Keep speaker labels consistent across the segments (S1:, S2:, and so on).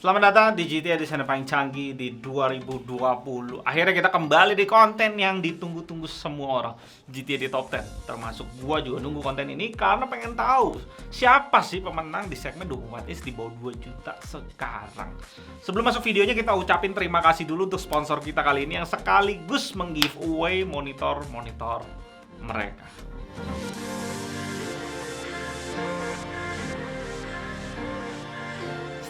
S1: Selamat datang di GTA Desain paling canggih di 2020. Akhirnya kita kembali di konten yang ditunggu-tunggu semua orang, GTA di Top 10. Termasuk gua juga nunggu konten ini karena pengen tahu siapa sih pemenang di segmen 24 inch di bawah 2 juta sekarang. Sebelum masuk videonya, kita ucapin terima kasih dulu untuk sponsor kita kali ini yang sekaligus meng-giveaway monitor-monitor mereka.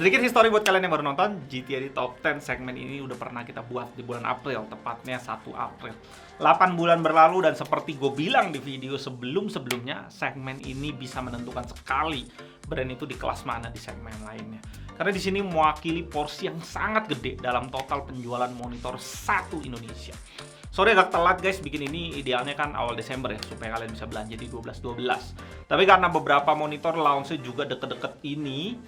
S1: Sedikit histori buat kalian yang baru nonton, GTA di Top 10 segmen ini udah pernah kita buat di bulan April, tepatnya 1 April. 8 bulan berlalu dan seperti gue bilang di video sebelum-sebelumnya, segmen ini bisa menentukan sekali brand itu di kelas mana di segmen lainnya. Karena di sini mewakili porsi yang sangat gede dalam total penjualan monitor satu Indonesia. Sorry agak telat guys, bikin ini idealnya kan awal Desember ya, supaya kalian bisa belanja di 12-12. Tapi karena beberapa monitor launch juga deket-deket ini,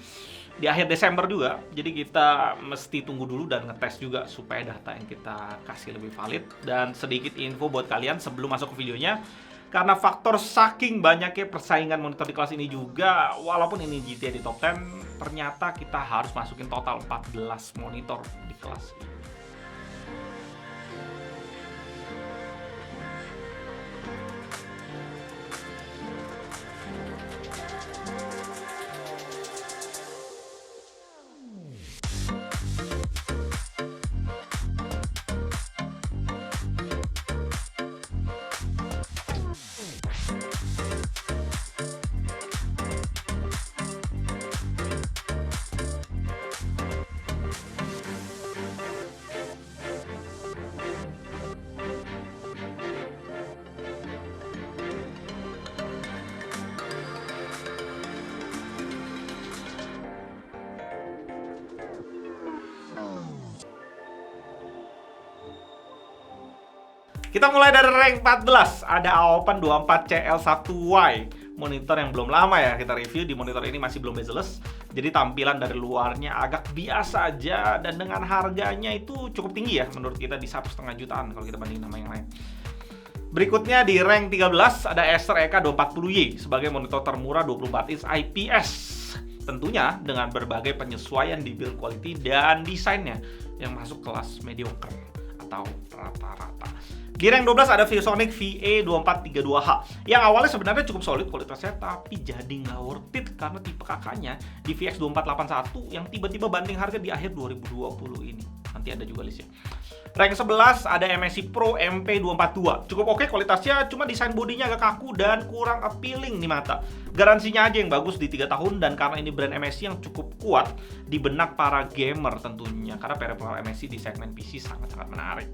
S1: di akhir Desember juga, jadi kita mesti tunggu dulu dan ngetes juga supaya data yang kita kasih lebih valid. Dan sedikit info buat kalian sebelum masuk ke videonya, karena faktor saking banyaknya persaingan monitor di kelas ini juga, walaupun ini GTA di Top 10, ternyata kita harus masukin total 14 monitor di kelas ini. Kita mulai dari rank 14, ada Aopan 24CL1Y. Monitor yang belum lama ya kita review, di monitor ini masih belum bezel-less. Jadi tampilan dari luarnya agak biasa aja dan dengan harganya itu cukup tinggi ya menurut kita, di 1,5 jutaan kalau kita bandingin sama yang lain. Berikutnya di rank 13 ada Acer EK 240Y sebagai monitor termurah 24 inch IPS. Tentunya dengan berbagai penyesuaian di build quality dan desainnya yang masuk kelas mediocre atau rata-rata. Di rank 12 ada ViewSonic VA2432H yang awalnya sebenarnya cukup solid kualitasnya, tapi jadi nggak worth it karena tipe kakaknya di VX2481 yang tiba-tiba banting harga di akhir 2020 ini. Nanti ada juga listnya. Rank 11 ada MSI Pro MP242. Cukup oke kualitasnya, cuma desain bodinya agak kaku dan kurang appealing di mata. Garansinya aja yang bagus di 3 tahun, dan karena ini brand MSI yang cukup kuat di benak para gamer tentunya, karena peripheral MSI di segmen PC sangat-sangat menarik.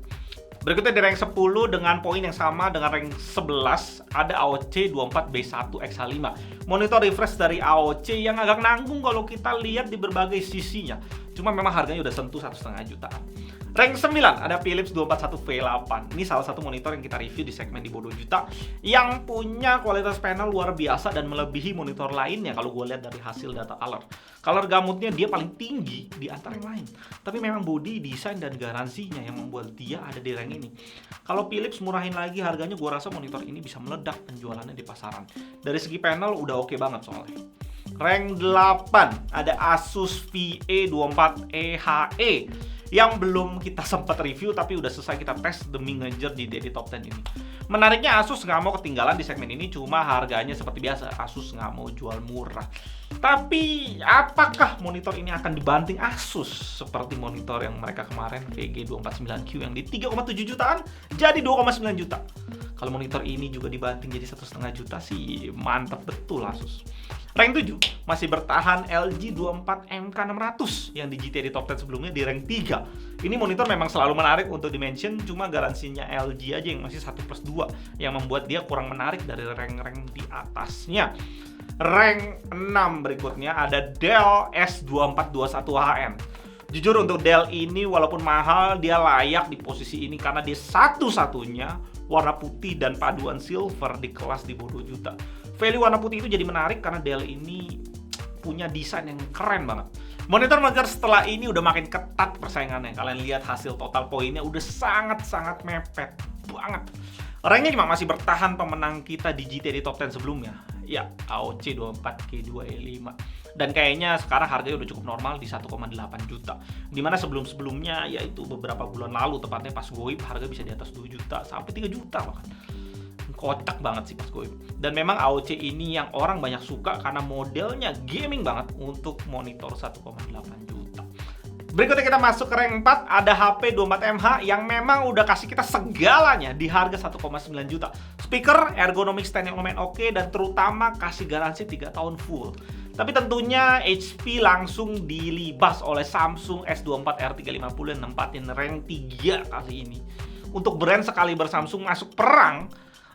S1: Berikutnya di rank 10 dengan poin yang sama dengan rank 11 ada AOC 24B1X5. Monitor refresh dari AOC yang agak nanggung kalau kita lihat di berbagai sisinya. Cuma memang harganya udah sentuh 1,5 jutaan. Rank 9 ada Philips 241V8. Ini salah satu monitor yang kita review di segmen di bawah 2 juta yang punya kualitas panel luar biasa dan melebihi monitor lainnya kalau gue lihat dari hasil data color. Color gamutnya dia paling tinggi di antara yang lain. Tapi memang body, desain, dan garansinya yang membuat dia ada di rank ini. Kalau Philips murahin lagi harganya, gue rasa monitor ini bisa meledak penjualannya di pasaran. Dari segi panel udah oke banget soalnya. Rank 8 ada Asus VA24EHE yang belum kita sempat review tapi udah selesai kita tes demi ngejar di Top 10 ini. Menariknya Asus nggak mau ketinggalan di segmen ini, cuma harganya seperti biasa, Asus nggak mau jual murah. Tapi apakah monitor ini akan dibanting Asus seperti monitor yang mereka kemarin VG249Q yang di 3,7 jutaan jadi 2,9 juta? Kalau monitor ini juga dibanting jadi 1,5 juta sih mantap betul Asus. Rank 7 masih bertahan LG 24MK600 yang di GTA di Top 10 sebelumnya di rank 3. Ini monitor memang selalu menarik untuk dimension, cuma garansinya LG aja yang masih 1+2 yang membuat dia kurang menarik dari rank-rank di atasnya. Rank 6 berikutnya ada Dell S2421HN. Jujur untuk Dell ini walaupun mahal, dia layak di posisi ini karena dia satu-satunya warna putih dan paduan silver di kelas di bawah 2 juta. Value warna putih itu jadi menarik karena Dell ini punya desain yang keren banget. Monitor-monitor setelah ini udah makin ketat persaingannya. Kalian lihat hasil total poinnya udah sangat-sangat mepet banget. Ranknya cuma masih bertahan pemenang kita di GTD Top 10 sebelumnya. Ya, AOC 24K2E5. Dan kayaknya sekarang harganya udah cukup normal di 1,8 juta. Dimana sebelum-sebelumnya, yaitu beberapa bulan lalu, tepatnya pas goib, harga bisa di atas 2 juta, sampai 3 juta bahkan. Kocak banget sih pas goib. Dan memang AOC ini yang orang banyak suka karena modelnya gaming banget untuk monitor 1,8 juta. Berikutnya kita masuk ke rank 4, ada HP 24MH yang memang udah kasih kita segalanya di harga 1,9 juta. Speaker, ergonomic stand yang lumayan oke, dan terutama kasih garansi 3 tahun full. Tapi tentunya HP langsung dilibas oleh Samsung S24 R350 dan nempatin rank 3 kali ini. Untuk brand sekali Samsung masuk perang,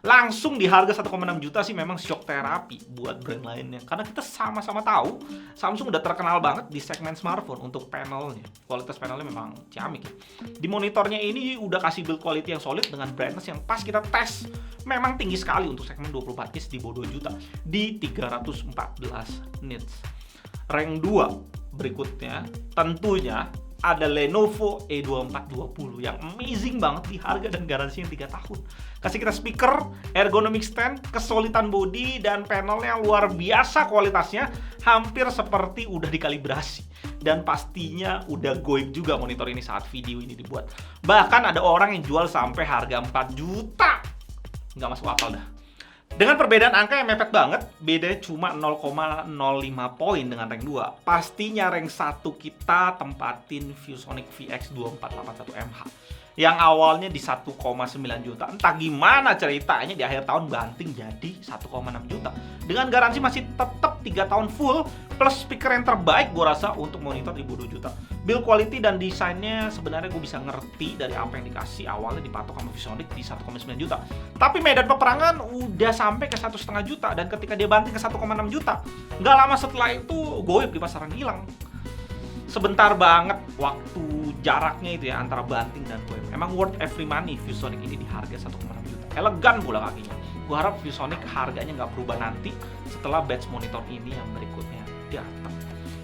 S1: langsung di harga 1,6 juta sih memang shock terapi buat brand lainnya. Karena kita sama-sama tahu Samsung udah terkenal banget di segmen smartphone untuk panelnya. Kualitas panelnya memang ciamik ya. Di monitornya ini udah kasih build quality yang solid dengan brightness yang pas kita tes memang tinggi sekali untuk segmen 24 inch di bawah 2 juta di 314 nits. Rank 2 berikutnya tentunya ada Lenovo E2420 yang amazing banget di harga dan garansinya 3 tahun. Kasih kita speaker, ergonomic stand, kesolidan body, dan panelnya luar biasa kualitasnya, hampir seperti udah dikalibrasi. Dan pastinya udah goib juga monitor ini saat video ini dibuat. Bahkan ada orang yang jual sampai harga 4 juta. Nggak masuk akal dah. Dengan perbedaan angka yang mepet banget, bedanya cuma 0,05 poin dengan rank 2. Pastinya rank 1 kita tempatin ViewSonic VX2481MH yang awalnya di 1,9 juta. Entah gimana ceritanya di akhir tahun banting jadi 1,6 juta. Dengan garansi masih tetap 3 tahun full plus speaker yang terbaik gue rasa untuk monitor di bawah 2 juta. Build quality dan desainnya sebenarnya gue bisa ngerti dari apa yang dikasih awalnya dipatok sama ViewSonic di 1,9 juta. Tapi medan peperangan udah sampai ke 1,5 juta dan ketika dia banting ke 1,6 juta, nggak lama setelah itu goib di pasaran hilang. Sebentar banget waktu jaraknya itu ya antara banting dan goib. Emang worth every money ViewSonic ini di harga 1,6 juta. Elegan pula kakinya. Gue harap ViewSonic harganya nggak berubah nanti setelah batch monitor ini yang berikutnya datang.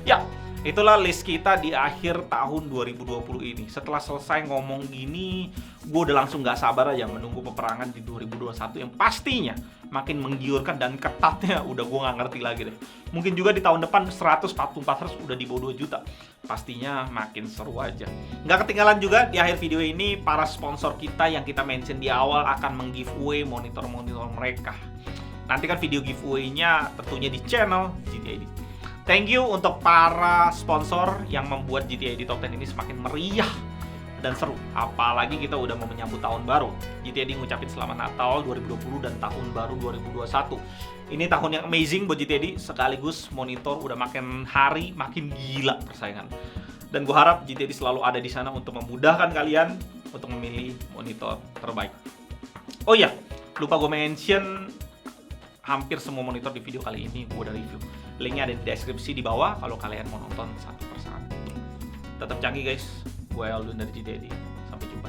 S1: Ya, itulah list kita di akhir tahun 2020 ini. Setelah selesai ngomong gini, gue udah langsung gak sabar aja menunggu peperangan di 2021 yang pastinya makin menggiurkan dan ketatnya udah gue gak ngerti lagi deh. Mungkin juga di tahun depan 144 Hz udah di bawah 2 juta. Pastinya makin seru aja. Gak ketinggalan juga di akhir video ini para sponsor kita yang kita mention di awal akan meng-giveaway monitor-monitor mereka. Nantikan video giveaway-nya tentunya di channel GTID. Thank you untuk para sponsor yang membuat GTID Top 10 ini semakin meriah dan seru. Apalagi kita udah mau menyambut tahun baru. GTID ngucapin selamat Natal 2020 dan tahun baru 2021. Ini tahun yang amazing buat GTID, sekaligus monitor udah makin hari makin gila persaingan. Dan gue harap GTID selalu ada di sana untuk memudahkan kalian untuk memilih monitor terbaik. Oh iya, lupa gue mention hampir semua monitor di video kali ini gue udah review. Linknya ada di deskripsi di bawah kalau kalian mau nonton satu persatu. Tetap canggih guys. Gue Aldun dari GTID. Sampai jumpa.